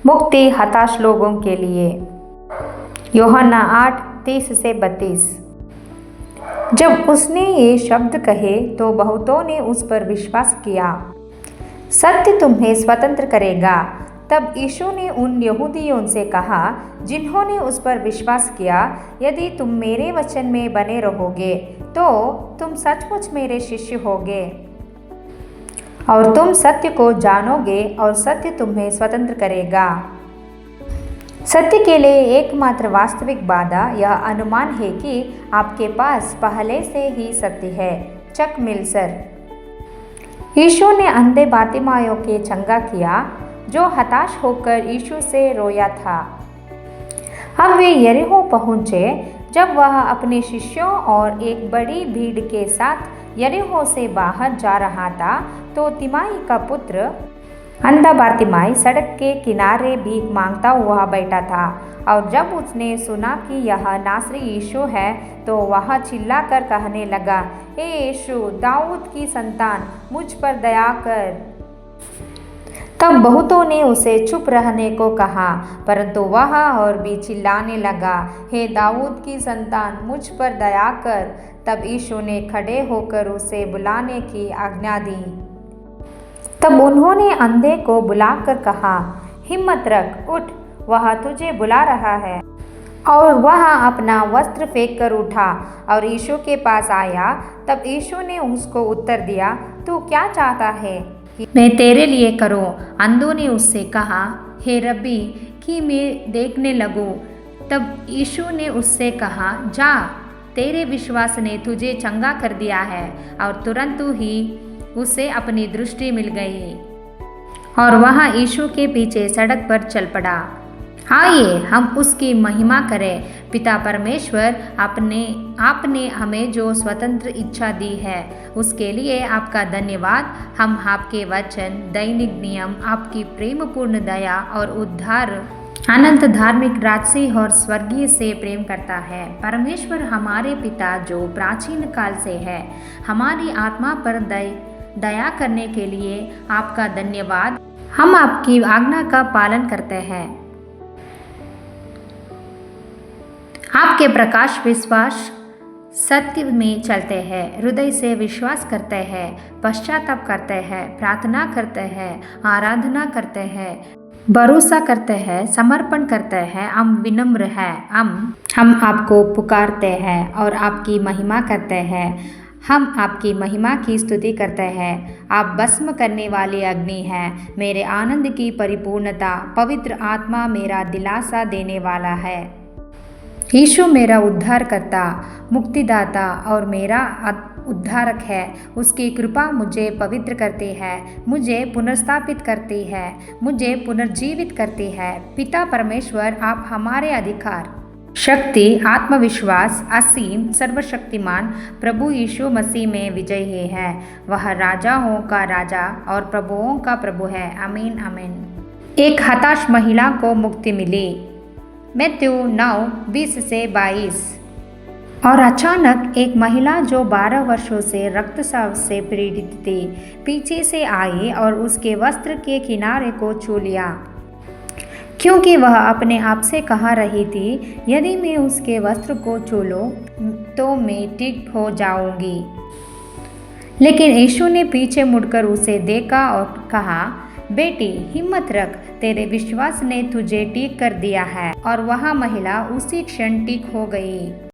मुक्ति हताश लोगों के लिए। यूहन्ना 8:30-32। जब उसने ये शब्द कहे तो बहुतों ने उस पर विश्वास किया। सत्य तुम्हें स्वतंत्र करेगा। तब यीशु ने उन यहूदियों से कहा जिन्होंने उस पर विश्वास किया, यदि तुम मेरे वचन में बने रहोगे तो तुम सचमुच मेरे शिष्य होगे और तुम सत्य को जानोगे और सत्य तुम्हें स्वतंत्र करेगा। सत्य के लिए एकमात्र वास्तविक बाधा यह अनुमान है कि आपके पास पहले से ही सत्य है। चक मिल्सर। यीशु ने अंधे बातिमायों के चंगा किया जो हताश होकर यीशु से रोया था। अब वे यरीहो पहुँचे। जब वह अपने शिष्यों और एक बड़ी भीड़ के साथ यरीहो से बाहर जा रहा था तो तिमाई का पुत्र अंधा बातिमाई सड़क के किनारे भीख मांगता हुआ बैठा था। और जब उसने सुना कि यह नासरी यीशु है तो वह चिल्लाकर कहने लगा, हे यीशु, दाऊद की संतान, मुझ पर दया कर। तब बहुतों ने उसे चुप रहने को कहा, परंतु वह और भी चिल्लाने लगा, हे दाऊद की संतान, मुझ पर दया कर। तब यीशु ने खड़े होकर उसे बुलाने की आज्ञा दी। तब उन्होंने अंधे को बुलाकर कहा, हिम्मत रख, उठ, वह तुझे बुला रहा है। और वह अपना वस्त्र फेंक कर उठा और यीशु के पास आया। तब यीशु ने उसको उत्तर दिया, तू क्या चाहता है मैं तेरे लिए करूं? अंधों ने उससे कहा, हे रब्बी, कि मैं देखने लगूं। तब यीशु ने उससे कहा, जा, तेरे विश्वास ने तुझे चंगा कर दिया है। और तुरंत ही उसे अपनी दृष्टि मिल गई और वह यीशु के पीछे सड़क पर चल पड़ा। आइए हम उसकी महिमा करें। पिता परमेश्वर, आपने हमें जो स्वतंत्र इच्छा दी है उसके लिए आपका धन्यवाद। हम आपके वचन, दैनिक नियम, आपकी प्रेमपूर्ण दया और उद्धार, अनंत धार्मिक राजसी और स्वर्गीय से प्रेम करता है। परमेश्वर हमारे पिता जो प्राचीन काल से है, हमारी आत्मा पर दया करने के लिए आपका धन्यवाद। हम आपकी आज्ञा का पालन करते हैं, आपके प्रकाश विश्वास सत्य में चलते हैं, हृदय से विश्वास करते हैं, पश्चाताप करते हैं, प्रार्थना करते हैं, आराधना करते हैं, भरोसा करते हैं, समर्पण करते हैं। हम विनम्र हैं। हम आपको पुकारते हैं और आपकी महिमा करते हैं। हम आपकी महिमा की स्तुति करते हैं। आप भस्म करने वाली अग्नि हैं, मेरे आनंद की परिपूर्णता। पवित्र आत्मा मेरा दिलासा देने वाला है। यीशु मेरा उद्धारकर्ता, मुक्तिदाता और मेरा उद्धारक है। उसकी कृपा मुझे पवित्र करती है, मुझे पुनर्स्थापित करती है, मुझे पुनर्जीवित करती है। पिता परमेश्वर, आप हमारे अधिकार, शक्ति, आत्मविश्वास, असीम, सर्वशक्तिमान प्रभु यीशु मसीह में विजयी है। वह राजाओं का राजा और प्रभुओं का प्रभु है। आमीन आमीन। एक हताश महिला को मुक्ति मिली। मत्ती 9:20-22। और अचानक एक महिला जो 12 वर्षों से रक्तस्राव से पीड़ित थी पीछे से आई और उसके वस्त्र के किनारे को छू लिया, क्योंकि वह अपने आप से कह रही थी, यदि मैं उसके वस्त्र को छू लूं तो मैं ठीक हो जाऊंगी। लेकिन यीशु ने पीछे मुड़कर उसे देखा और कहा, बेटी, हिम्मत रख, तेरे विश्वास ने तुझे ठीक कर दिया है। और वह महिला उसी क्षण ठीक हो गई।